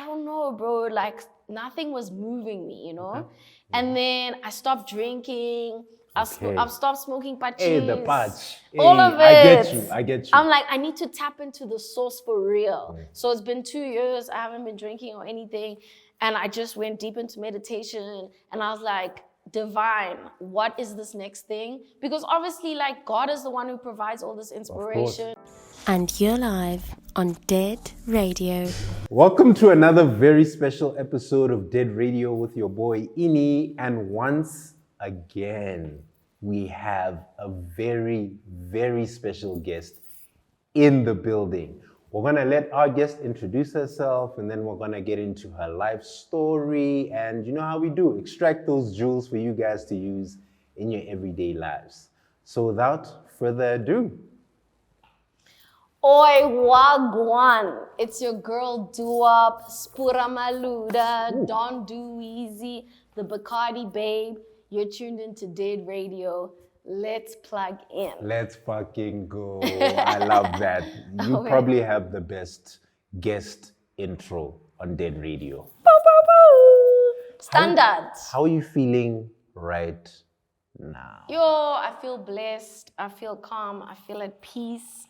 I don't know, bro, like nothing was moving me, you know? And then I stopped drinking. I've stopped smoking patches. Hey, the patch. All of it. I get you. I'm like, I need to tap into the source for real. So it's been 2 years. I haven't been drinking or anything. And I just went deep into meditation. And I was like, divine, what is this next thing? Because obviously, like, God is the one who provides all this inspiration. And you're live on Dead Radio. Welcome to another very special episode of Dead Radio with your boy Ini. And once again, we have a very, very special guest in the building. We're gonna let our guest introduce herself, and then we're gonna get into her life story. And you know how we do, extract those jewels for you guys to use in your everyday lives. So without further ado. Oi, wagwan. It's your girl Doowap, Spura Maluda, Don Do Easy, the Bacardi Babe. You're tuned into Dead Radio. Let's plug in. Let's fucking go. I love that. You probably have the best guest intro on Dead Radio. Standard. How are you feeling right now? Yo, I feel blessed. I feel calm. I feel at peace.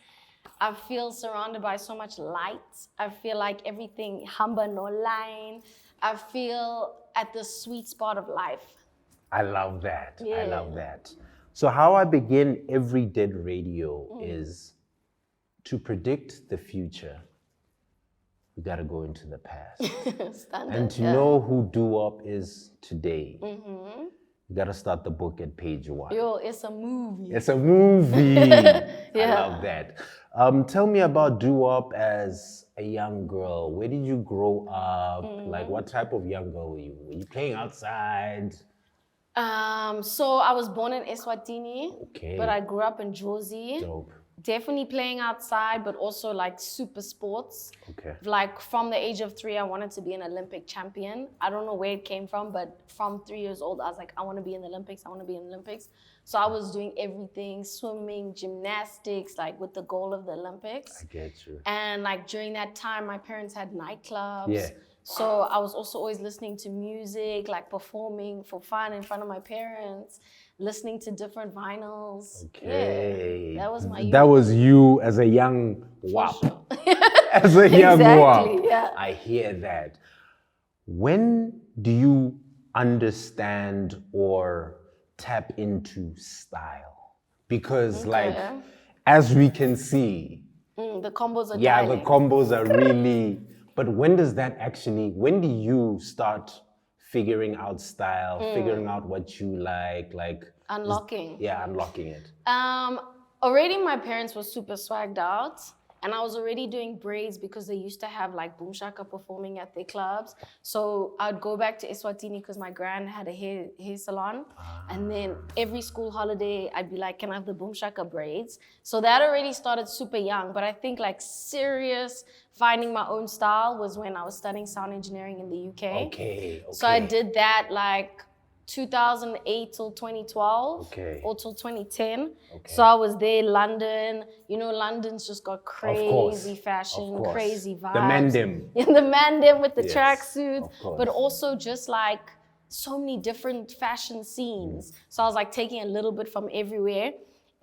I feel surrounded by so much light. I feel like everything humble, no line. I feel at the sweet spot of life. I love that. Yeah. I love that. So how I begin every Dead Radio is to predict the future. We gotta go into the past. Standard, and to know who Doowap is today, you gotta start the book at page 1. Yo, it's a movie. It's a movie. Yeah. I love that. Tell me about Doowap as a young girl. Where did you grow up? Like, what type of young girl were you? Were you playing outside? So I was born in Eswatini, Okay. but I grew up in Jozi. Dope. Definitely playing outside, but also like super sports. Okay. Like from the age of 3, I wanted to be an Olympic champion. I don't know where it came from, but from 3 years old, I was like, I want to be in the Olympics. I want to be in the Olympics. So I was doing everything, swimming, gymnastics, like with the goal of the Olympics. I get you. And like during that time, my parents had nightclubs. Yeah. So I was also always listening to music, like performing for fun in front of my parents, listening to different vinyls. Okay. Yeah, that was my That was you as a young WAP. sure. As a young WAP. Exactly, yeah. I hear that. When do you understand or tap into style? Because like, as we can see, the combos are yeah, dialing. the combos are really, but when do you start figuring out style, figuring out what you like Unlocking. unlocking it. Already my parents were super swagged out, and I was already doing braids because they used to have like Boom Shaka performing at their clubs. So I'd go back to Eswatini because my gran had a hair salon. And then every school holiday, I'd be like, can I have the Boom Shaka braids? So that already started super young. But I think like serious finding my own style was when I was studying sound engineering in the UK. Okay. So I did that like 2008 till 2012 or till 2010. So I was there, London. You know, London's just got crazy fashion, crazy vibes. The Mandem. The Mandem with the Yes, tracksuit, of course. but also just like so many different fashion scenes. So I was like taking a little bit from everywhere,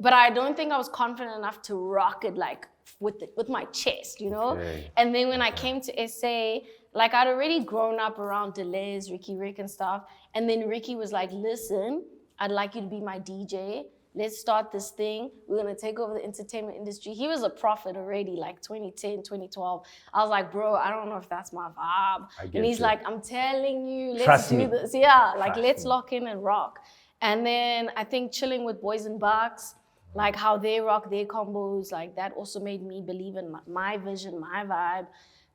but I don't think I was confident enough to rock it like with my chest, you know? Okay. And then when I came to SA, like I'd already grown up around Deleuze, Ricky Rick and stuff. And then Ricky was like, listen, I'd like you to be my DJ. Let's start this thing. We're gonna take over the entertainment industry. He was a prophet already, like 2010, 2012. I was like, bro, I don't know if that's my vibe. And he's like, I'm telling you, let's do this. Yeah, like let's lock in and rock. And then I think chilling with BoyzBucks, like how they rock their combos, like that also made me believe in my vision, my vibe.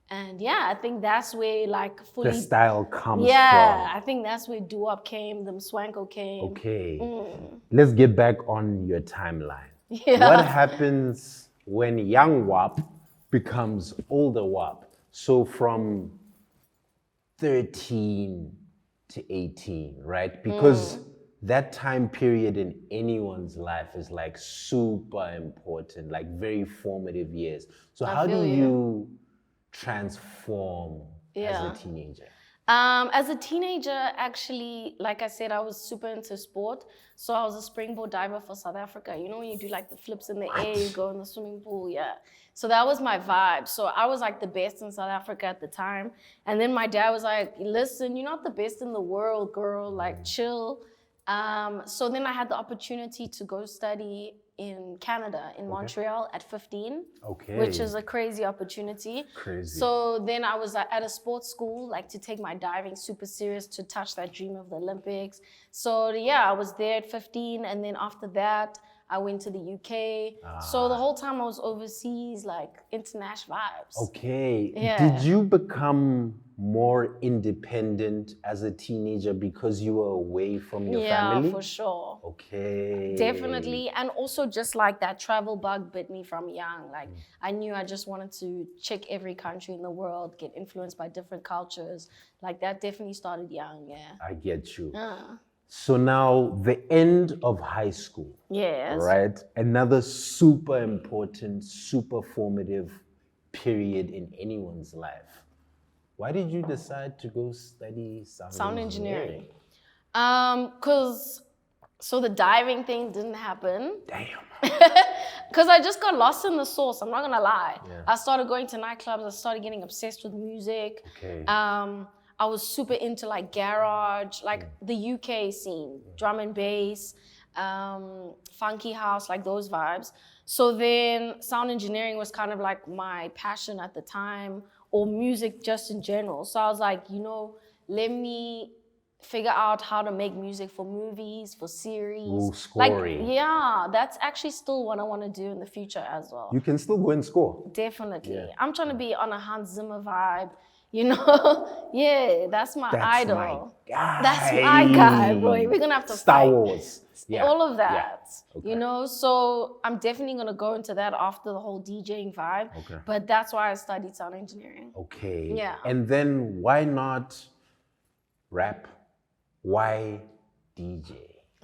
And yeah, I think that's where like fully... The style comes from. I think that's where Doowap came, the Swanko came. Okay. Let's get back on your timeline. Yeah. What happens when young WAP becomes older WAP? So from 13 to 18, right? Because that time period in anyone's life is like super important, like very formative years. So how do you transform as a teenager? As a teenager, actually, like I said, I was super into sport. So I was a springboard diver for South Africa. You know, when you do like the flips in the air, you go in the swimming pool, yeah. So that was my vibe. So I was like the best in South Africa at the time. And then my dad was like, listen, you're not the best in the world, girl, like chill. So then I had the opportunity to go study in Canada, in Montreal at 15, which is a crazy opportunity. Crazy. So then I was at a sports school, like to take my diving super serious, to touch that dream of the Olympics. So yeah, I was there at 15, and then after that, I went to the UK. So the whole time I was overseas, like international vibes. Okay. Yeah. Did you become more independent as a teenager because you were away from your family? Yeah, for sure. Okay. Definitely. And also just like that travel bug bit me from young. Like I knew I just wanted to check every country in the world, get influenced by different cultures. Like that definitely started young, yeah. I get you. So now the end of high school. Yes. Right? Another super important, super formative period in anyone's life. Why did you decide to go study sound engineering? So the diving thing didn't happen. Damn. Because I just got lost in the sauce, I'm not gonna lie. Yeah. I started going to nightclubs, I started getting obsessed with music. Okay. I was super into like garage, like the UK scene, drum and bass, funky house, like those vibes. So then sound engineering was kind of like my passion at the time, or music just in general. So I was like, you know, let me figure out how to make music for movies, for series. Ooh, scoring. Like, yeah, that's actually still what I want to do in the future as well. You can still go and score. Definitely. Yeah. I'm trying to be on a Hans Zimmer vibe, you know? Yeah, that's my idol. My guy. That's my guy, boy. We're gonna have to Star fight. Wars. Yeah. All of that, Yeah. Okay. you know? So I'm definitely gonna go into that after the whole DJing vibe. Okay. But that's why I studied sound engineering. Okay. Yeah. And then why not rap? Why DJ?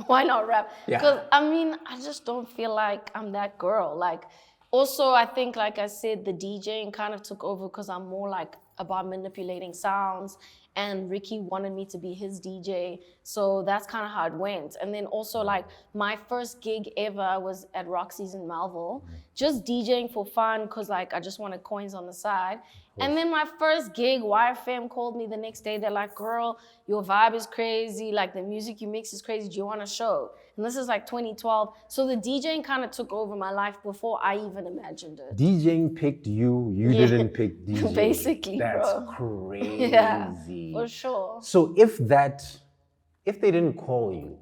Why not rap? Yeah. Because I mean, I just don't feel like I'm that girl. Like, also, I think, like I said, the DJing kind of took over because I'm more like about manipulating sounds, and Ricky wanted me to be his DJ. So that's kind of how it went. And then also, like, my first gig ever was at Roxy's in Melville, just DJing for fun because, like, I just wanted coins on the side. And then my first gig, YFM called me the next day. They're like, girl, your vibe is crazy. Like, the music you mix is crazy. Do you want a show? And this is like 2012. So the DJing kind of took over my life before I even imagined it. DJing picked you, you didn't pick DJ. Basically, That's bro. crazy. Yeah, for sure. So if they didn't call you,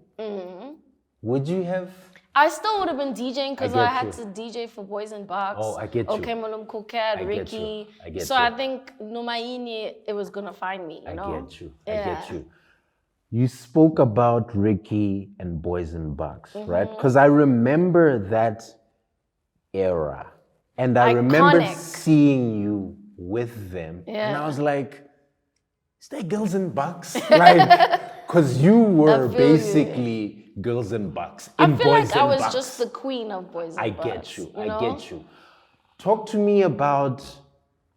would you have? I still would have been DJing because I had you. to DJ for BoyzBucks. Oh, I get you. Okay, Malum Kukat, Ricky. I get so you. I think Numaini, it was gonna find me, you know? I get you. Yeah. I get you. You spoke about Ricky and BoyzBucks, right? Because I remember that era. And I remember Iconic. seeing you with them. Yeah. And I was like, is that Girls and Bucks? Like, because you were feel you. basically Girls and Bucks. I In feel like I was BoyzBucks. just the queen of BoyzBucks. I get you. I know? get you. Talk to me about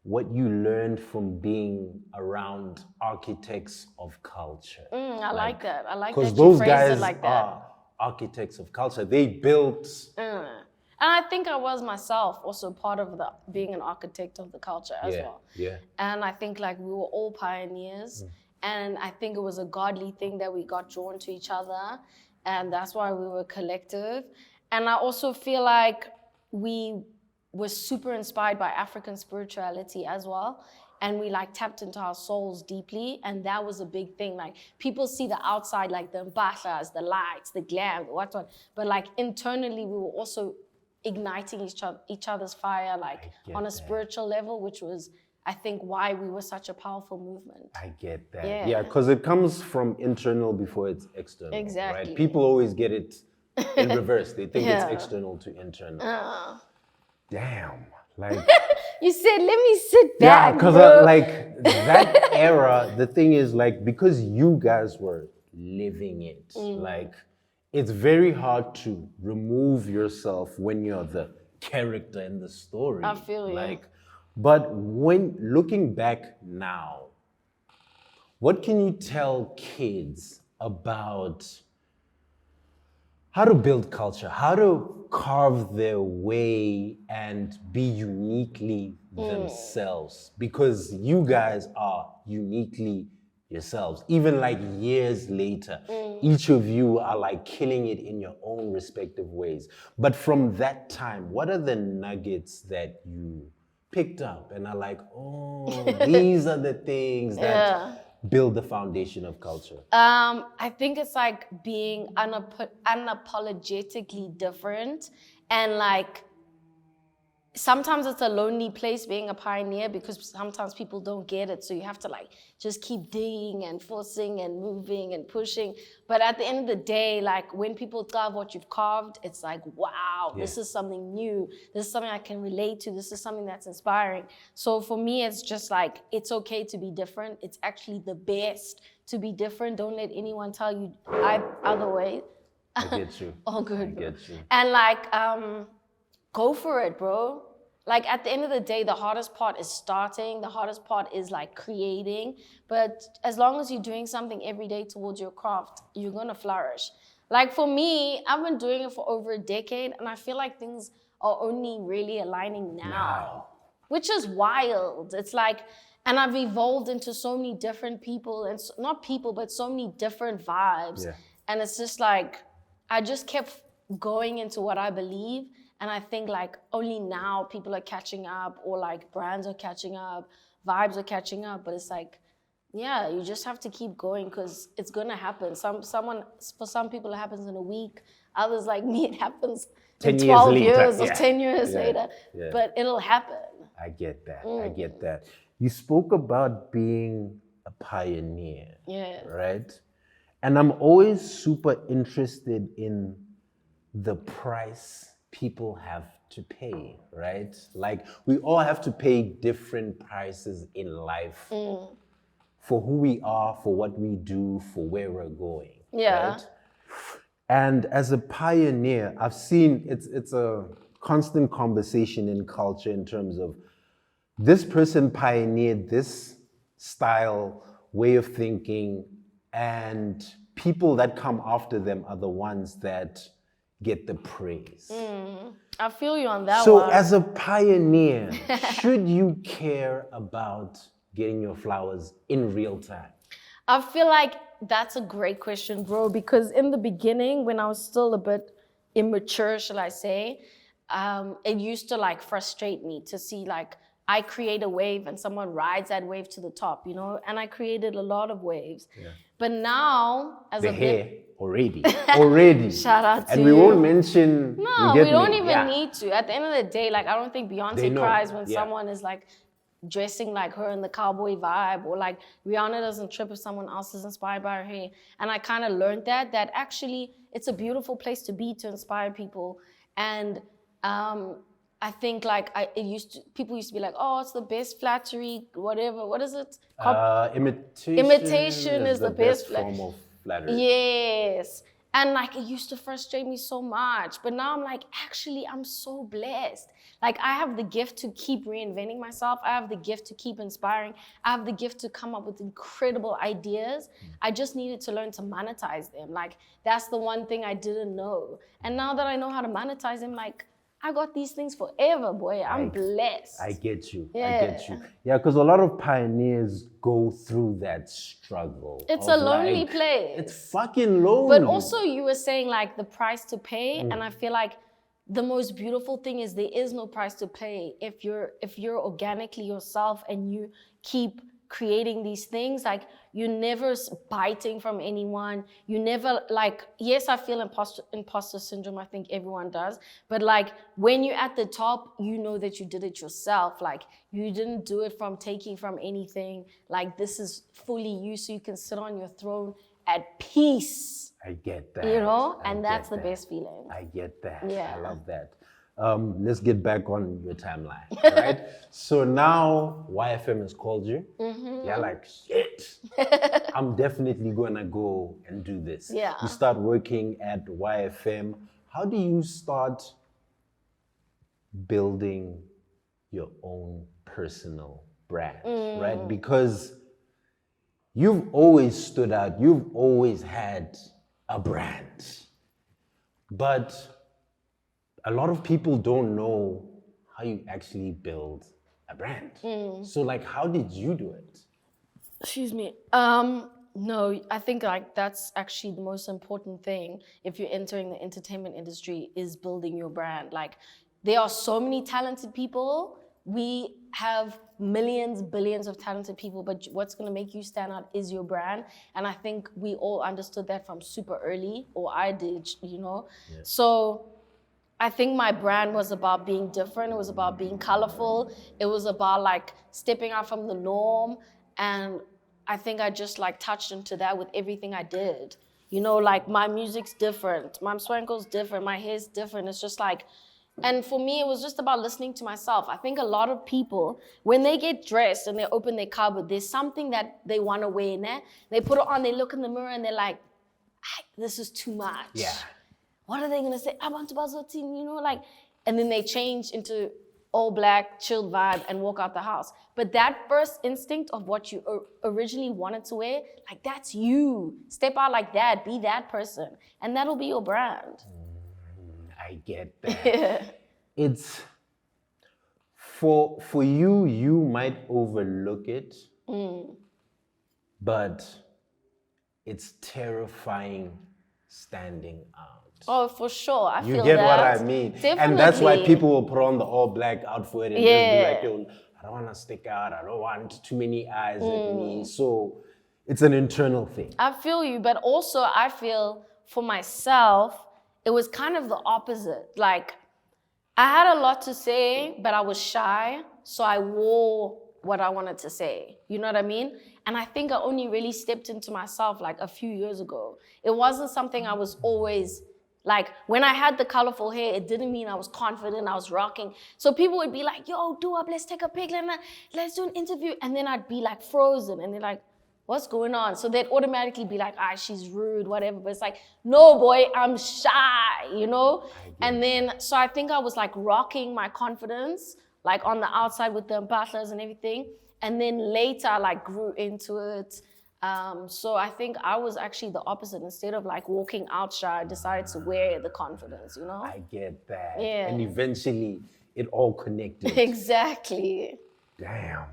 what you learned from being around architects of culture. I like that. I like that Because you those phrased guys it like that. are architects of culture. They built. And I think I was myself also part of being an architect of the culture as well. Yeah. And I think like we were all pioneers. And I think it was a godly thing that we got drawn to each other. And that's why we were collective. And I also feel like we were super inspired by African spirituality as well. And we like tapped into our souls deeply. And that was a big thing. Like people see the outside, like the mbahlas, the lights, the glam, the what. But like internally, we were also igniting each other's fire, like on a spiritual level, which was, I think, why we were such a powerful movement. I get that. Yeah. Yeah, because it comes from internal before it's external. Exactly. Right? People always get it in reverse. They think Yeah. it's external to internal. Damn. Like, You said, let me sit yeah, back, because bro. like that era, the thing is like, because you guys were living it, like it's very hard to remove yourself when you're the character in the story. I feel you. Like, but when looking back now, what can you tell kids about how to build culture, how to carve their way and be uniquely themselves? Because you guys are uniquely yourselves. Even like years later, each of you are like killing it in your own respective ways. But from that time, what are the nuggets that you picked up and are like, oh, these are the things that build the foundation of culture? I think it's like being unapologetically different, and like sometimes it's a lonely place being a pioneer because sometimes people don't get it, so you have to like just keep digging and forcing and moving and pushing. But at the end of the day, like when people carve what you've carved, it's like, wow, this is something new, this is something I can relate to, this is something that's inspiring. So for me, it's just like, it's okay to be different. It's actually the best to be different. Don't let anyone tell you other way. I get you. All good. I get you. And like, go for it, bro. Like at the end of the day, the hardest part is starting. The hardest part is like creating. But as long as you're doing something every day towards your craft, you're gonna flourish. Like for me, I've been doing it for over a decade, and I feel like things are only really aligning now. Which is wild. It's like, and I've evolved into so many different people, and not people, but so many different vibes. Yeah. And it's just like, I just kept going into what I believe. And I think like only now people are catching up, or like brands are catching up, vibes are catching up. But it's like, yeah, you just have to keep going because it's gonna happen. For some people it happens in a week. Others like me, it happens 10 in years 12 later. years or Yeah. 10 years Yeah. later. Yeah. But it'll happen. I get that. I get that. You spoke about being a pioneer, right? And I'm always super interested in the price people have to pay, right? Like we all have to pay different prices in life for who we are, for what we do, for where we're going. Yeah. Right? And as a pioneer, I've seen it's a constant conversation in culture in terms of this person pioneered this style, way of thinking, and people that come after them are the ones that get the praise. I feel you on that one. So as a pioneer, should you care about getting your flowers in real time? I feel like that's a great question, bro, because in the beginning, when I was still a bit immature, shall I say, it used to like frustrate me to see like I create a wave and someone rides that wave to the top, you know, and I created a lot of waves. Yeah. But now, as the a hair bit, already. Shout out to and you. we won't mention. No, we don't even need to. At the end of the day, like I don't think Beyonce cries when someone is like dressing like her in the cowboy vibe, or like Rihanna doesn't trip if someone else is inspired by her hair. And I kind of learned that actually it's a beautiful place to be, to inspire people. And I think like people used to be like, oh, it's the best flattery, whatever. What is it? Imitation is the best form of flattery. Yes. And like it used to frustrate me so much. But now I'm like, actually, I'm so blessed. Like I have the gift to keep reinventing myself. I have the gift to keep inspiring. I have the gift to come up with incredible ideas. I just needed to learn to monetize them. Like that's the one thing I didn't know. And now that I know how to monetize them, like I got these things forever, boy. I'm blessed. I get you. Yeah. I get you. Yeah, because a lot of pioneers go through that struggle. It's a lonely place. It's fucking lonely. But also you were saying like the price to pay, and I feel like the most beautiful thing is there is no price to pay if you're organically yourself and you keep creating these things. Like you're never biting from anyone. You never like, yes, I feel imposter syndrome. I think everyone does. But like when you're at the top, you know that you did it yourself. Like you didn't do it from taking from anything. Like this is fully you, so you can sit on your throne at peace. I get that. You know, and that's the best feeling. I get that. Yeah. I love that. Let's get back on your timeline, right? So now YFM has called you. You're like, shit, I'm definitely gonna go and do this. Yeah. You start working at YFM. How do you start building your own personal brand, right? Because you've always stood out. You've always had a brand. But a lot of people don't know how you actually build a brand. So like, how did you do it? Excuse me. No, I think like that's actually the most important thing if you're entering the entertainment industry is building your brand. Like there are so many talented people. We have millions, billions of talented people, but what's gonna make you stand out is your brand. And I think we all understood that from super early, or I did, you know? Yeah. So I think my brand was about being different. It was about being colorful. It was about like stepping out from the norm. And I think I just like touched into that with everything I did. You know, like my music's different, my swanko's different, my hair's different. It's just like, and for me, it was just about listening to myself. I think a lot of people, when they get dressed and they open their cupboard, there's something that they want to wear in there. They put it on, they look in the mirror and they're like, this is too much. Yeah. What are they going to say? I want to bazzotin, you know, like, and then they change into all black, chilled vibe and walk out the house. But that first instinct of what you originally wanted to wear, like that's you. Step out like that, be that person. And that'll be your brand. I get that. Yeah. It's, for you, you might overlook it, but it's terrifying standing out. Oh, for sure. I feel that. You get what I mean? Definitely. And that's why people will put on the all black outfit and just be like, yo, I don't want to stick out. I don't want too many eyes at me. So it's an internal thing. I feel you, but also I feel for myself, it was kind of the opposite. Like, I had a lot to say, but I was shy. So I wore what I wanted to say. You know what I mean? And I think I only really stepped into myself like a few years ago. It wasn't something I was always, like, when I had the colorful hair, it didn't mean I was confident, I was rocking. So people would be like, yo, Doowap, let's take a pic, let's do an interview. And then I'd be like frozen. And they're like, what's going on? So they'd automatically be like, she's rude, whatever. But it's like, no, boy, I'm shy, you know? And then, so I think I was like rocking my confidence, like on the outside with the mpahlas and everything. And then later I like grew into it. So I think I was actually the opposite. Instead of like walking out shy, I decided to wear the confidence, you know? I get that. Yeah. And eventually it all connected. Exactly. Damn.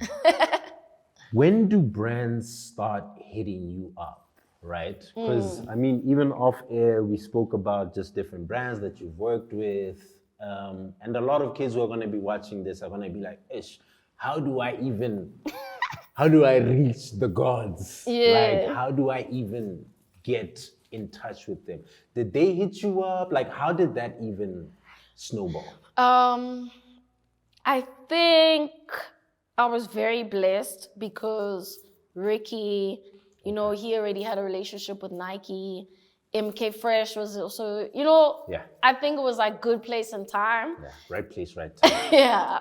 When do brands start hitting you up, right? Because I mean, even off air, we spoke about just different brands that you've worked with. And a lot of kids who are going to be watching this are going to be like, Ish, how do I reach the gods? Yeah. Like, how do I even get in touch with them? Did they hit you up? Like, how did that even snowball? I think I was very blessed because Ricky, you know, he already had a relationship with Nike. MK Fresh was also, you know, I think it was like good place and time. Yeah, right place, right time. Yeah.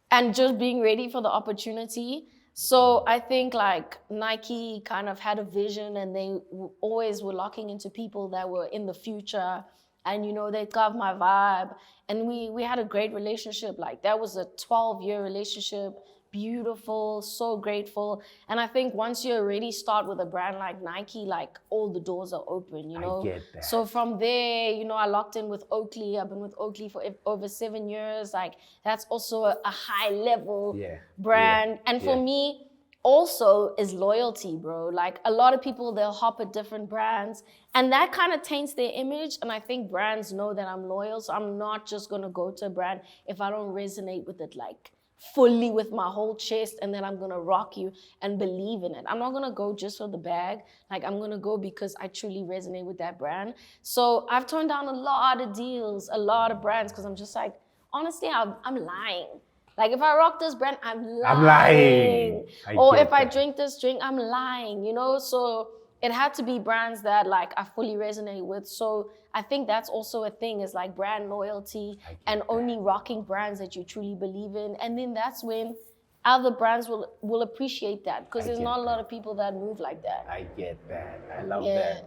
And just being ready for the opportunity. So I think like Nike kind of had a vision and they always were locking into people that were in the future. And, you know, they got my vibe. And we had a great relationship. Like that was a 12-year relationship. Beautiful, so grateful. And I think once you already start with a brand like Nike, like all the doors are open, you know? I get that. So from there, you know, I locked in with Oakley. I've been with Oakley for over 7 years. Like that's also a high level brand. Yeah. And for me, also is loyalty, bro. Like a lot of people, they'll hop at different brands and that kind of taints their image. And I think brands know that I'm loyal. So I'm not just gonna go to a brand if I don't resonate with it like fully with my whole chest and then I'm gonna rock you and believe in it. I'm not gonna go just for the bag. Like I'm gonna go because I truly resonate with that brand. So I've turned down a lot of deals, a lot of brands because I'm just like, honestly, I'm lying. Like if I rock this brand, I'm lying. Or if I drink this drink, I'm lying, you know? So it had to be brands that like I fully resonate with. So I think that's also a thing is like brand loyalty and only rocking brands that you truly believe in. And then that's when other brands will appreciate that because there's not a lot of people that move like that. I get that. I love that.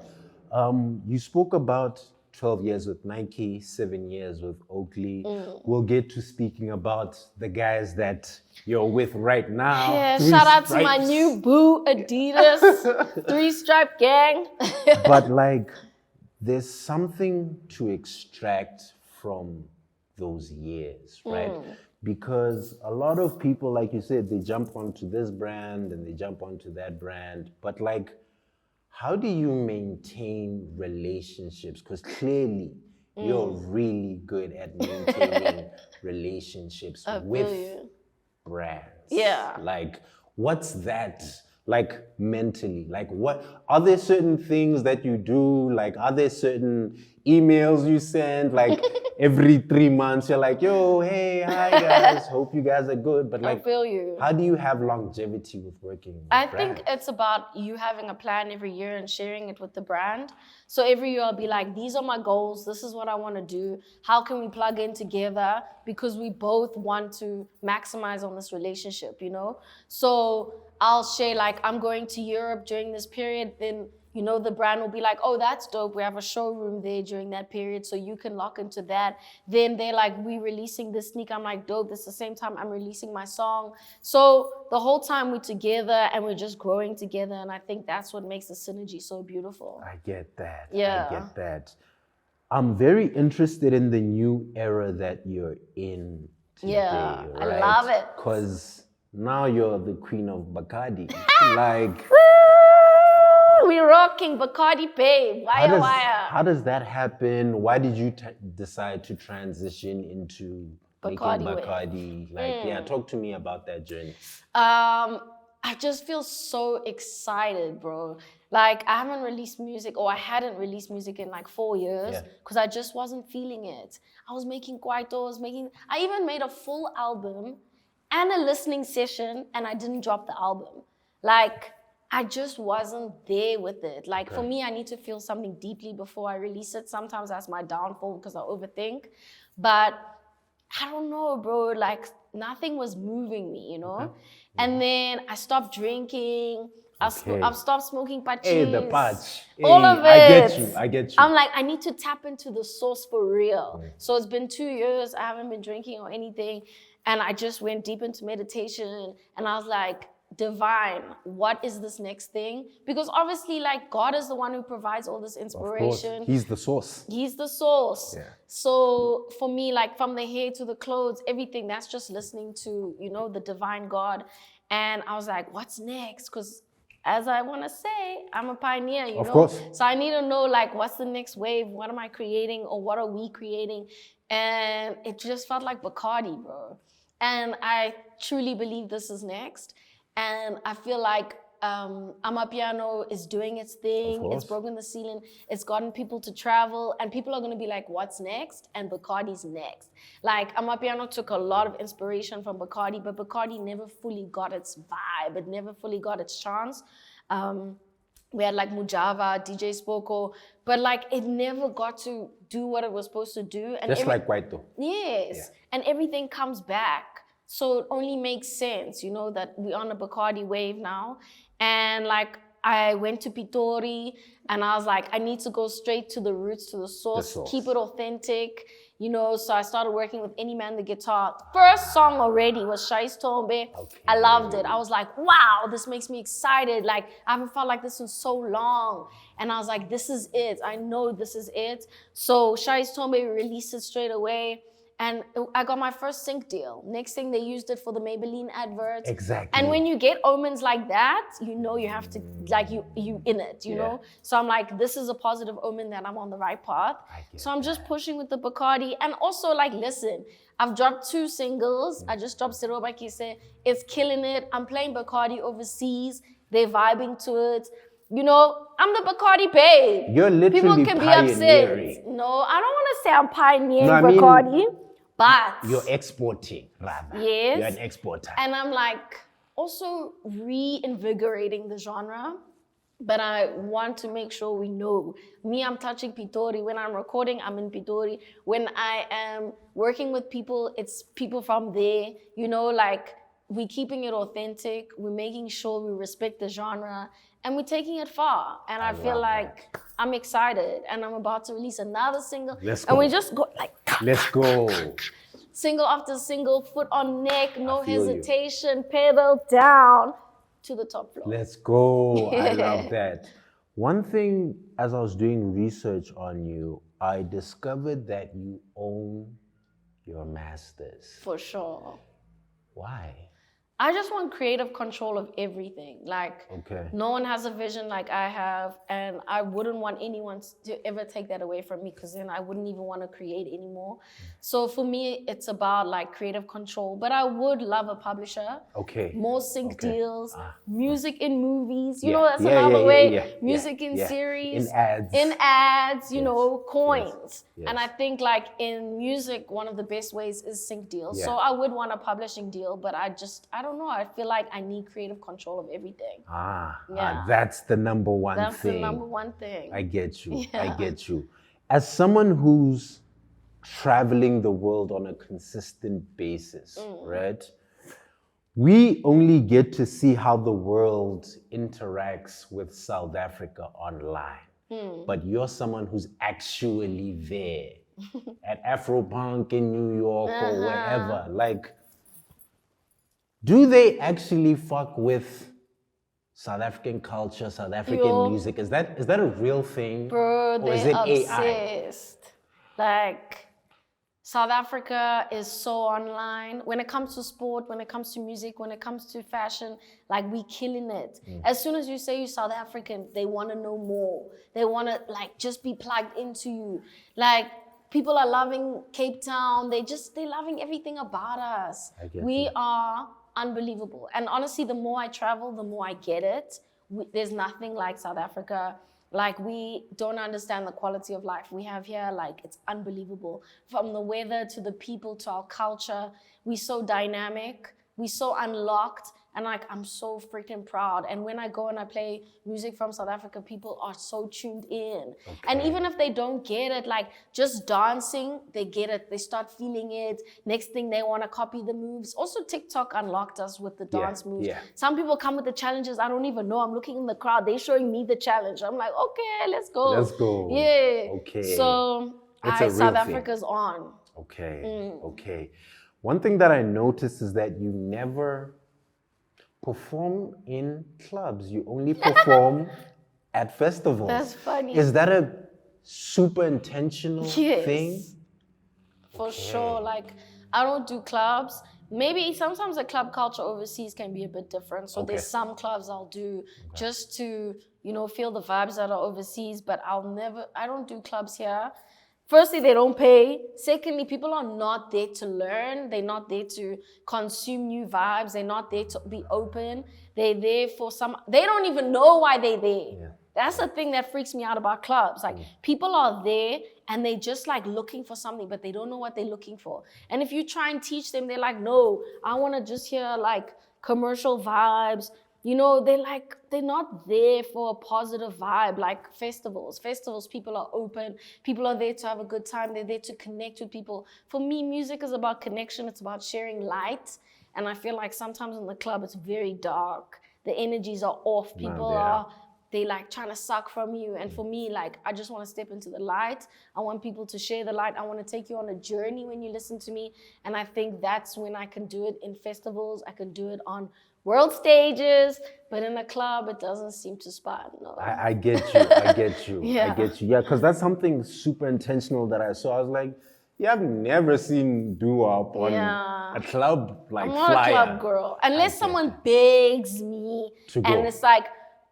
You spoke about 12 years with Nike, 7 years with Oakley. We'll get to speaking about the guys that you're with right now. Yeah, 3 shout out to my Stripes. new boo, Adidas, 3-stripe gang. But like, there's something to extract from those years, right? Because a lot of people, like you said, they jump onto this brand and they jump onto that brand. But like, how do you maintain relationships? Because clearly you're really good at maintaining relationships with brands. Yeah. Like, what's that like mentally? Like, what are there certain things that you do? Like, are there certain emails you send? Like, every 3 months, you're like, yo, hey, hi guys, hope you guys are good. But like, I feel you. how do you have longevity with working with I brands? think it's about you having a plan every year and sharing it with the brand. So every year I'll be like, these are my goals. This is what I want to do. How can we plug in together? Because we both want to maximize on this relationship, you know? So I'll share like, I'm going to Europe during this period. Then, you know, the brand will be like, oh, that's dope. We have a showroom there during that period. So you can lock into that. Then they're like, we releasing this sneaker. I'm like, dope. This is the same time I'm releasing my song. So the whole time we're together and we're just growing together. And I think that's what makes the synergy so beautiful. I get that. Yeah. I get that. I'm very interested in the new era that you're in today. Yeah, right? I love it. Because now you're the queen of Bacardi. Like, We're rocking Bacardi Babe. Wire. how does that happen? Why did you decide to transition into Bacardi making Wave. Bacardi? Like, yeah, talk to me about that journey. I just feel so excited, bro. Like, I haven't released music, or I hadn't released music in like 4 years because I just wasn't feeling it. I was making kwaitos, I even made a full album and a listening session, and I didn't drop the album. Like, I just wasn't there with it. Like, for me, I need to feel something deeply before I release it. Sometimes that's my downfall because I overthink. But I don't know, bro. Like, nothing was moving me, you know? And then I stopped drinking. I've stopped smoking patches. Hey, the patch. All Hey, of it. I get you. I'm like, I need to tap into the source for real. So it's been 2 years. I haven't been drinking or anything. And I just went deep into meditation. And I was like, divine, what is this next thing? Because obviously, like, God is the one who provides all this inspiration. Of course. He's the source. He's the source. Yeah. So for me, like, from the hair to the clothes, everything, that's just listening to, you know, the divine God. And I was like, what's next? Because as I want to say, I'm a pioneer, you know? Of course. So I need to know, like, what's the next wave? What am I creating, or what are we creating? And it just felt like Bacardi, bro. And I truly believe this is next. And I feel like Amapiano is doing its thing. It's broken the ceiling. It's gotten people to travel. And people are going to be like, what's next? And Bacardi's next. Like, Amapiano took a lot of inspiration from Bacardi, but Bacardi never fully got its vibe. It never fully got its chance. We had like Mujava, DJ Spoko, but like it never got to do what it was supposed to do. And Just like Kwaito. Yes. Yeah. And everything comes back. So it only makes sense, you know, that we're on a Bacardi wave now. And like, I went to Pitori and I was like, I need to go straight to the roots, to the source, keep it authentic, you know. So I started working with Any Man the Guitar. First song already was Shais Tombe. Okay. I loved it. I was like, wow, this makes me excited. Like, I haven't felt like this in so long. And I was like, this is it. I know this is it. So Shais Tombe released it straight away. And I got my first sync deal. Next thing, they used it for the Maybelline adverts. Exactly. And when you get omens like that, you know you have to, like, you in it, you know? So I'm like, this is a positive omen that I'm on the right path. So I'm just pushing with the Bacardi. And also, like, listen, I've dropped 2 singles. I just dropped Siroba Kise. It's killing it. I'm playing Bacardi overseas. They're vibing to it. You know, I'm the Bacardi babe. You're literally People can pioneering. be upset. No, I don't want to say I'm pioneering Bacardi, but you're exporting, rather. Yes. You're an exporter. And I'm like also reinvigorating the genre, but I want to make sure we know. Me, I'm touching Pitori. When I'm recording, I'm in Pitori. When I am working with people, it's people from there. You know, like, we're keeping it authentic. We're making sure we respect the genre. And we're taking it far. And I feel like I'm excited, and I'm about to release another single. Let's and go. we just go like Let's go. single after single, foot on neck, no feel you. hesitation, pedal down to the top floor. Let's go. I love that. One thing, as I was doing research on you, I discovered that you own your masters. For sure. Why? I just want creative control of everything. Like, Okay. no one has a vision like I have, and I wouldn't want anyone to ever take that away from me, because then I wouldn't even want to create anymore. So for me, it's about like creative control. But I would love a publisher. Okay. More sync Okay. deals, music in movies. You Yeah. know, that's Yeah, another yeah, way. yeah, yeah, Music yeah, in yeah. series. In ads. In ads, you Yes, know, coins. yes, yes. And I think like in music, one of the best ways is sync deals. Yeah. So I would want a publishing deal, but I don't know. I feel like I need creative control of everything. Ah, that's the number one That's thing. the number one thing. I get you. I Yeah. get you. As someone who's traveling the world on a consistent basis, right? We only get to see how the world interacts with South Africa online. But you're someone who's actually there at Afropunk in New York or wherever. Like, do they actually fuck with South African culture, South African Yo. music? Is that a real thing? Bro, or is they're it AI? obsessed. Like, South Africa is so online. When it comes to sport, when it comes to music, when it comes to fashion, like we killing it. As soon as you say you're South African, they want to know more. They want to like just be plugged into you. Like people are loving Cape Town. They're loving everything about us. I get We you. are unbelievable. And honestly, the more I travel, the more I get it. There's nothing like South Africa. Like, we don't understand the quality of life we have here. Like, it's unbelievable. From the weather to the people to our culture, we're so dynamic, we're so unlocked, and like, I'm so freaking proud. And when I go and I play music from South Africa, people are so tuned in. And even if they don't get it, like just dancing, they get it, they start feeling it. Next thing, they want to copy the moves. Also, TikTok unlocked us with the dance moves. yeah. Some people come with the challenges, I don't even know. I'm looking in the crowd, they're showing me the challenge. I'm like, okay, let's go. Let's go. Yeah. Okay. So It's a real South thing. Africa's on. Okay, okay. One thing that I noticed is that you never perform in clubs. You only perform at festivals. That's funny. Is that a super intentional Yes. thing? For sure. Like, I don't do clubs. Maybe sometimes the club culture overseas can be a bit different. So there's some clubs I'll do just to, you know, feel the vibes that are overseas, but I don't do clubs here. Firstly, they don't pay. Secondly, people are not there to learn. They're not there to consume new vibes. They're not there to be open. They're there for they don't even know why they're there. Yeah. That's the thing that freaks me out about clubs. Like, people are there and they just like looking for something, but they don't know what they're looking for. And if you try and teach them, they're like, no, I want to just hear like commercial vibes. You know, they're not there for a positive vibe like festivals. Festivals, people are open. People are there to have a good time. They're there to connect with people. For me, music is about connection. It's about sharing light. And I feel like sometimes in the club, it's very dark. The energies are off. People they like trying to suck from you. And for me, like, I just want to step into the light. I want people to share the light. I want to take you on a journey when you listen to me. And I think that's when I can do it in festivals. I can do it on world stages, but in a club, it doesn't seem to spot. No. I get you. I get you. Yeah. I get you. Yeah, because that's something super intentional that I saw. I was like, yeah, I've never seen Doowap on a club like I'm not flyer. a club girl. Unless someone begs me To go. and it's like,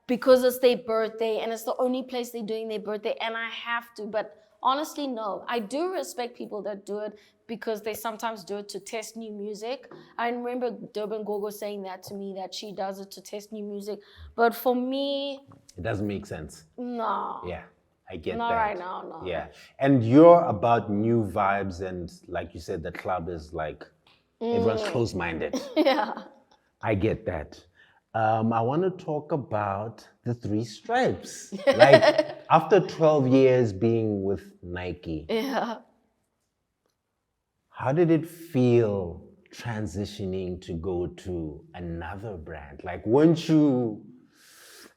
because it's their birthday and it's the only place they're doing their birthday and I have to. But honestly, no. I do respect people that do it because they sometimes do it to test new music. I remember Durban Gogo saying that to me, that she does it to test new music. But for me, It doesn't make sense. no. Yeah, I get Not that. right now, no. Yeah, and you're about new vibes, and like you said, the club is like everyone's close-minded. Yeah. I get that. I want to talk about the 3 stripes. Like after 12 years being with Nike, Yeah. how did it feel transitioning to go to another brand? Like, weren't you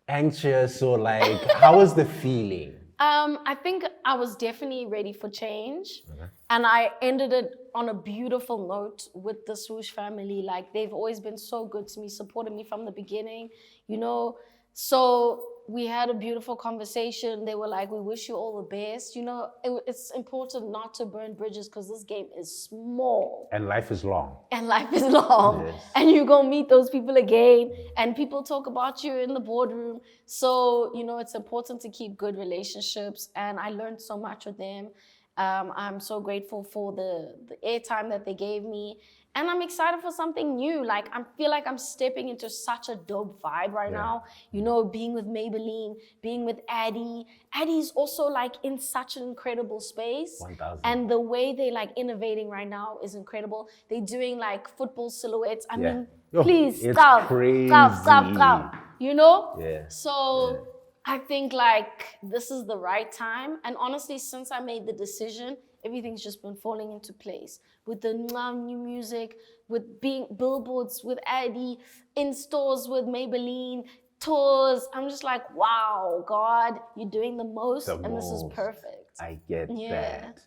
anxious or like, how was the feeling? I think I was definitely ready for change. And I ended it on a beautiful note with the Swoosh family. Like, they've always been so good to me, supported me from the beginning, you know. So we had a beautiful conversation. They were like, we wish you all the best. You know, it's important not to burn bridges because this game is small. And life is long. And life is long. Yes. And you're going to meet those people again. And people talk about you in the boardroom. So, you know, it's important to keep good relationships. And I learned so much with them. I'm so grateful for the airtime that they gave me. And I'm excited for something new. Like, I feel like I'm stepping into such a dope vibe right now. You know, being with Maybelline, being with Addie. Addie's also like in such an incredible space. 1000. And the way they like innovating right now is incredible. They're doing like football silhouettes. I mean, please it's stop, crazy. stop. You know? Yeah. So I think like this is the right time. And honestly, since I made the decision, everything's just been falling into place. With the new music, with being billboards, with Addie, in stores with Maybelline, tours. I'm just like, wow, God, you're doing the most, and this is perfect. I get that.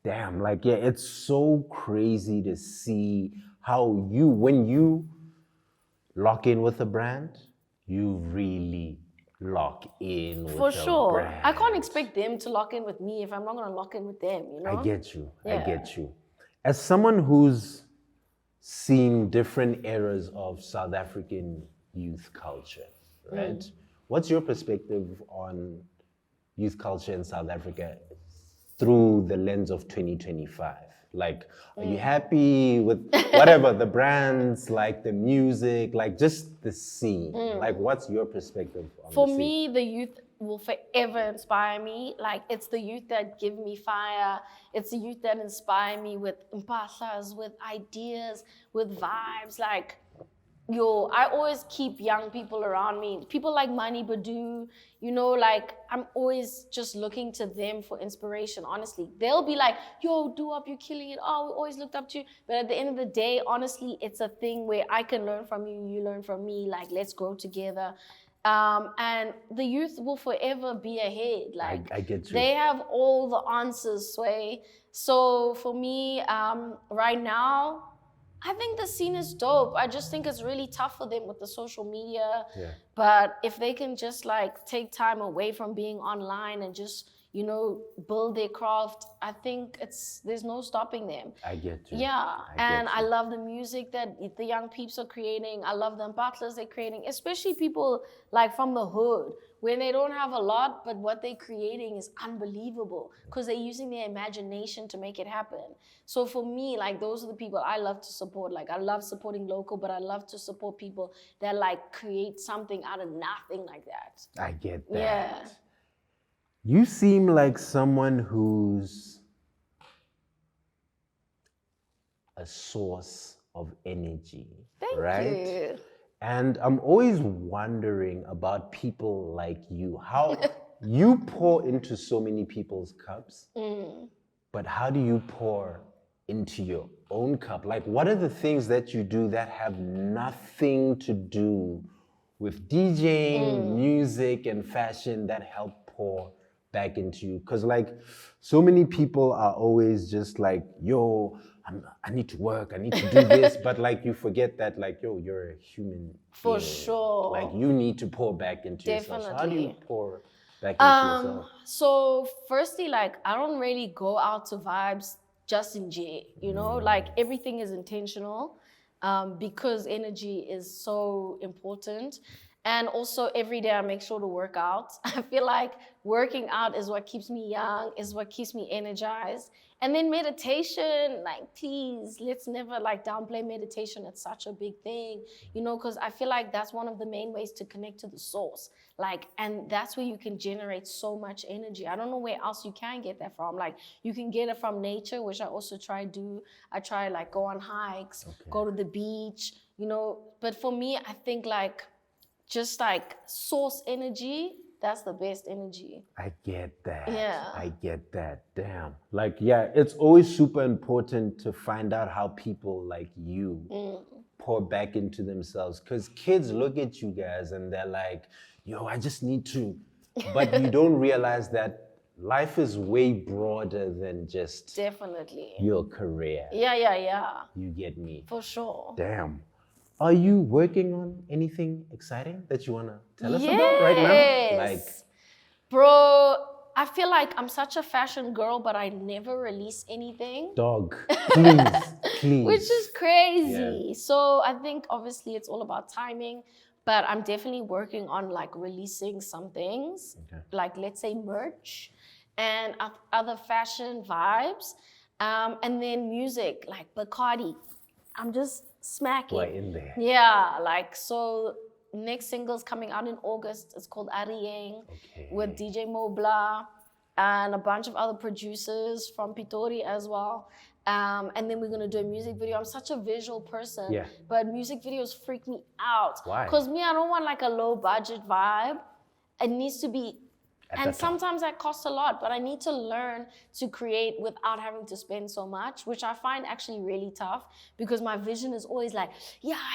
Damn, like, it's so crazy to see how when you lock in with a brand, you really lock in with For the sure. brand. I can't expect them to lock in with me if I'm not going to lock in with them, you know? I get you. As someone who's seen different eras of South African youth culture, right? What's your perspective on youth culture in South Africa through the lens of 2025? Like, are you happy with whatever, the brands, like the music, like just the scene? Like, what's your perspective on For the scene? me, the youth will forever inspire me. Like, it's the youth that give me fire. It's the youth that inspire me with mpahlas, with ideas, with vibes. Like, I always keep young people around me. People like Mani Badu, you know, like, I'm always just looking to them for inspiration, honestly. They'll be like, yo, Doowap, you're killing it. Oh, we always looked up to you. But at the end of the day, honestly, it's a thing where I can learn from you, you learn from me. Like, let's grow together. And the youth will forever be ahead. Like, I get you. They have all the answers, Sway. So for me, right now, I think the scene is dope. I just think it's really tough for them with the social media. But if they can just like take time away from being online and just, you know, build their craft, I think there's no stopping them. I get you. Yeah, I love the music that the young peeps are creating. I love the mpahtlas they're creating, especially people like from the hood, where they don't have a lot, but what they're creating is unbelievable because they're using their imagination to make it happen. So for me, like, those are the people I love to support. Like, I love supporting local, but I love to support people that like create something out of nothing like that. I get that. Yeah. You seem like someone who's a source of energy, right? Thank you. And I'm always wondering about people like you, how you pour into so many people's cups, but how do you pour into your own cup? Like, what are the things that you do that have nothing to do with DJing, music, and fashion that help pour back into you? Because like, so many people are always just like, yo, I need to work, I need to do this, but like, you forget that like, yo, you're a human For being. sure. Like, you need to pour back into yourself. So how do you pour back into yourself? So firstly, like, I don't really go out to vibes just in J, you know, like, everything is intentional because energy is so important. And also every day I make sure to work out. I feel like working out is what keeps me young, is what keeps me energized. And then meditation, like, please, let's never like downplay meditation. It's such a big thing, you know, because I feel like that's one of the main ways to connect to the source. Like, and that's where you can generate so much energy. I don't know where else you can get that from. Like, you can get it from nature, which I also try to do. I try like go on hikes, go to the beach, you know. But for me, I think like, just like source energy, that's the best energy. I get that. Yeah. I get that. Damn. Like, yeah, it's always super important to find out how people like you pour back into themselves. Because kids look at you guys and they're like, yo, I just need to. But you don't realize that life is way broader than just Definitely. your career. Yeah. You get me? For sure. Damn. Are you working on anything exciting that you want to tell us about right now? Like, bro, I feel like I'm such a fashion girl, but I never release anything. dog, please, please. Which is crazy. So I think obviously it's all about timing, but I'm definitely working on like releasing some things, like let's say merch and other fashion vibes. And then music, like Bacardi. I'm just smacking. We're in there. Yeah, like so next single's coming out in August. It's called Arieng with DJ Mobla and a bunch of other producers from Pitori as well. And then we're gonna do a music video. I'm such a visual person, but music videos freak me out. Why? Because me, I don't want like a low budget vibe. It needs to be, and sometimes that costs a lot, but I need to learn to create without having to spend so much, which I find actually really tough because my vision is always like,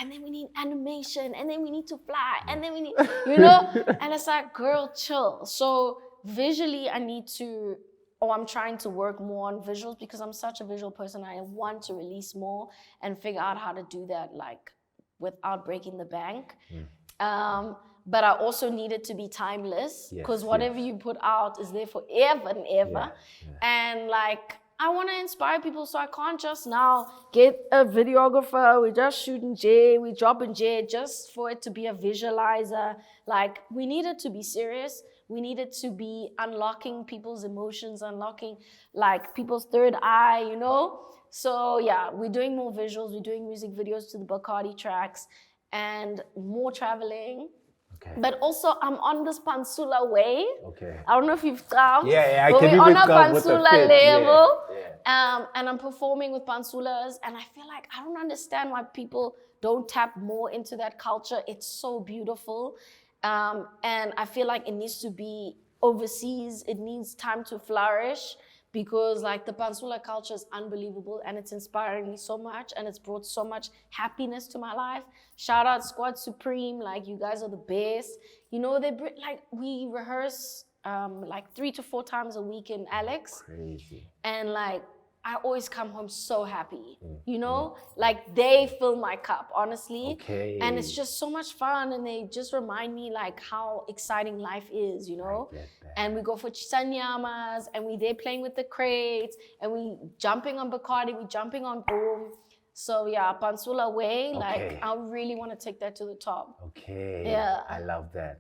and then we need animation, and then we need to fly, and then we need, and it's like, girl, chill. So visually, I'm trying to work more on visuals because I'm such a visual person. I want to release more and figure out how to do that like without breaking the bank. But I also need it to be timeless because whatever you put out is there forever and ever. And like, I want to inspire people, so I can't just now get a videographer, we just shooting J, we dropping J just for it to be a visualizer. Like, we need it to be serious. We need it to be unlocking people's emotions, unlocking like people's third eye, So yeah, we're doing more visuals, we're doing music videos to the Bacardi tracks and more traveling. But also, I'm on this Pansula way. I don't know if you've found. I but can we're on even a come with the Pansula fit. label. And I'm performing with Pansulas. And I feel like I don't understand why people don't tap more into that culture. It's so beautiful. And I feel like it needs to be overseas. It needs time to flourish. Because like the Pansula culture is unbelievable and it's inspiring me so much and it's brought so much happiness to my life. Shout out Squad Supreme, like you guys are the best. We rehearse like 3 to 4 times a week in Alex. Crazy. And like I always come home so happy, like they fill my cup, honestly. And it's just so much fun and they just remind me like how exciting life is, And we go for chisanyamas and we there playing with the crates and we jumping on Bacardi, we jumping on Boom. So yeah, Pansula way, like I really want to take that to the top. Yeah. I love that.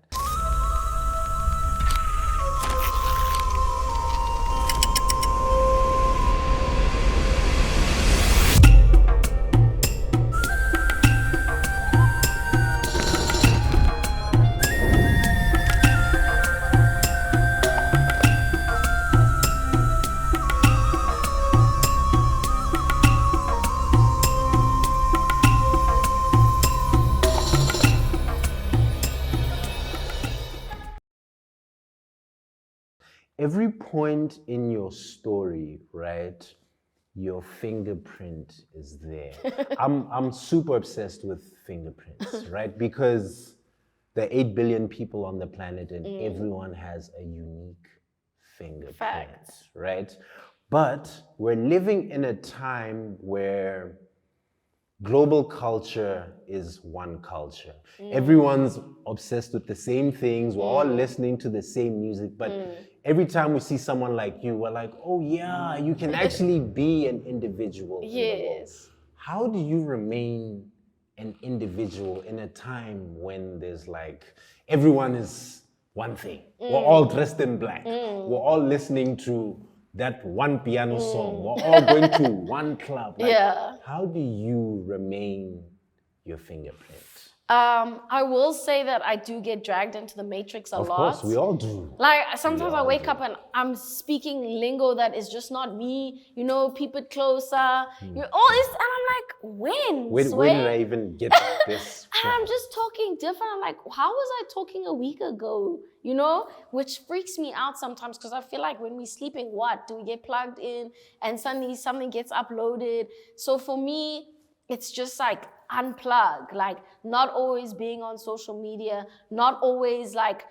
Every point in your story, right, your fingerprint is there. I'm super obsessed with fingerprints, right? Because there are 8 billion people on the planet and everyone has a unique fingerprint, right? But we're living in a time where global culture is one culture. Everyone's obsessed with the same things. We're all listening to the same music, but every time we see someone like you, we're like, oh yeah, you can actually be an individual. Yes. How do you remain an individual in a time when there's like, everyone is one thing. We're all dressed in black. We're all listening to that one piano song. We're all going to one club. Like, how do you remain your fingerprint? I will say that I do get dragged into the matrix a lot. Of course, we all do. Like sometimes I wake up and I'm speaking lingo that is just not me. Keep it closer. You're all this, and I'm like, when did I even get this? And I'm just talking different. I'm like, how was I talking a week ago? Which freaks me out sometimes because I feel like when we're sleeping, what? Do we get plugged in and suddenly something gets uploaded? So for me, it's just like unplug, like not always being on social media, not always like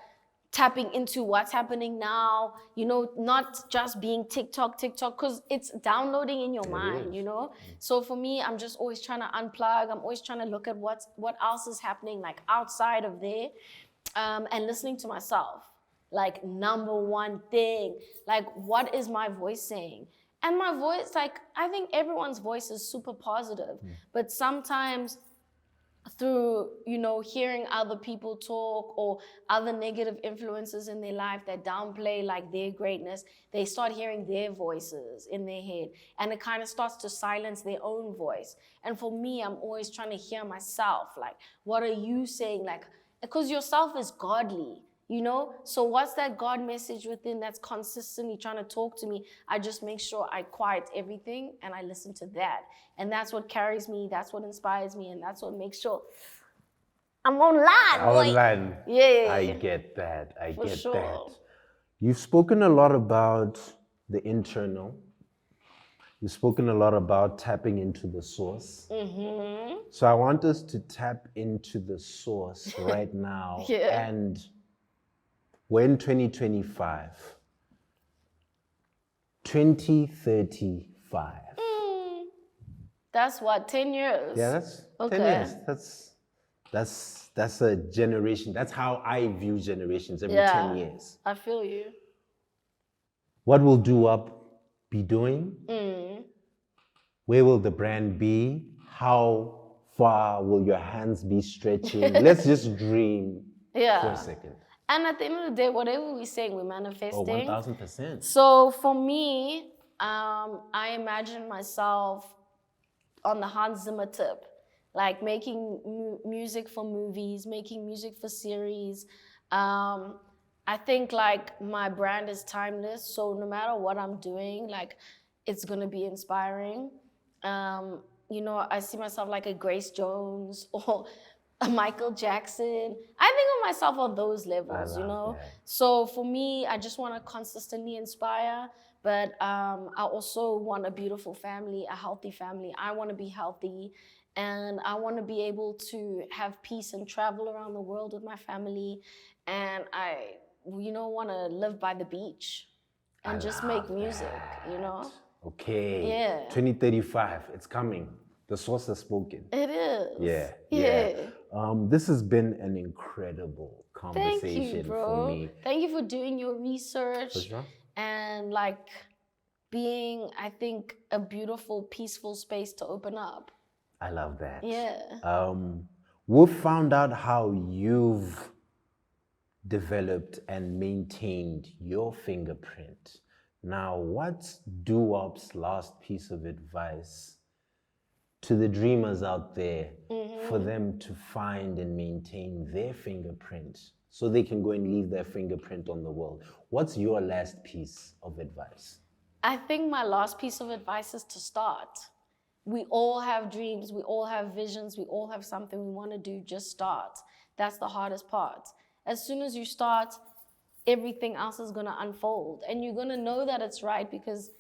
tapping into what's happening now, you know, not just being TikTok, because it's downloading in your mind, you know? So for me, I'm just always trying to unplug. I'm always trying to look at what else is happening, like outside of there, and listening to myself. Like, number one thing, like, what is my voice saying? And my voice, like, I think everyone's voice is super positive, but sometimes through, you know, hearing other people talk or other negative influences in their life that downplay like their greatness, they start hearing their voices in their head, and it kind of starts to silence their own voice. And for me, I'm always trying to hear myself, like, what are you saying? Like, because yourself is godly, you know? So what's that God message within that's consistently trying to talk to me? I just make sure I quiet everything and I listen to that. And that's what carries me, that's what inspires me, and that's what makes sure I'm online. Online. Yeah. I get that. I For get sure. that. You've spoken a lot about the internal. You've spoken a lot about tapping into the source. So I want us to tap into the source right now. Yeah. And we're in 2025. 2035. That's what, 10 years? Yeah, that's Okay. 10 years. That's a generation. That's how I view generations every 10 years. I feel you. What will Doowap be doing? Where will the brand be? How far will your hands be stretching? Let's just dream for a second. And at the end of the day, whatever we're saying, we're manifesting. Oh, 1000%. So for me, I imagine myself on the Hans Zimmer tip, like making music for movies, making music for series. I think like my brand is timeless, so no matter what I'm doing, like it's gonna be inspiring. You know, I see myself like a Grace Jones or a Michael Jackson. I think of myself on those levels, you know? That. So for me, I just wanna consistently inspire, but I also want a beautiful family, a healthy family. I wanna be healthy, and I wanna be able to have peace and travel around the world with my family. And I, you know, wanna live by the beach and just make music, you know? Okay. Yeah. 2035, it's coming. The source has spoken. It is. Yeah. This has been an incredible conversation Thank you, bro. for me. Thank you for doing your research. For sure. And like being, I think, a beautiful, peaceful space to open up. I love that. Yeah. We've found out how you've developed and maintained your fingerprint. Now, what's Doowap's last piece of advice to the dreamers out there for them to find and maintain their fingerprint so they can go and leave their fingerprint on the world? What's your last piece of advice? I think my last piece of advice is to start. We all have dreams, we all have visions, we all have something we want to do. Just start. That's the hardest part. As soon as you start, everything else is going to unfold, and you're going to know that it's right because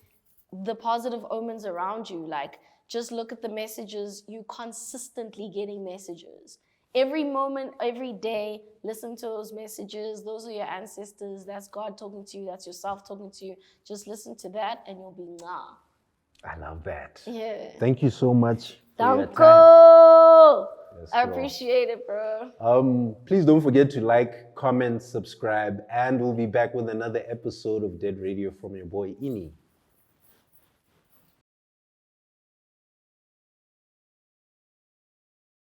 the positive omens around you, like just look at the messages. You're consistently getting messages. Every moment, every day, listen to those messages. Those are your ancestors. That's God talking to you. That's yourself talking to you. Just listen to that and you'll be nah. I love that. Yeah. Thank you so much for your Danko! time. Yes, I bro. appreciate it, bro. Please don't forget to like, comment, subscribe, and we'll be back with another episode of Dead Radio from your boy Ini.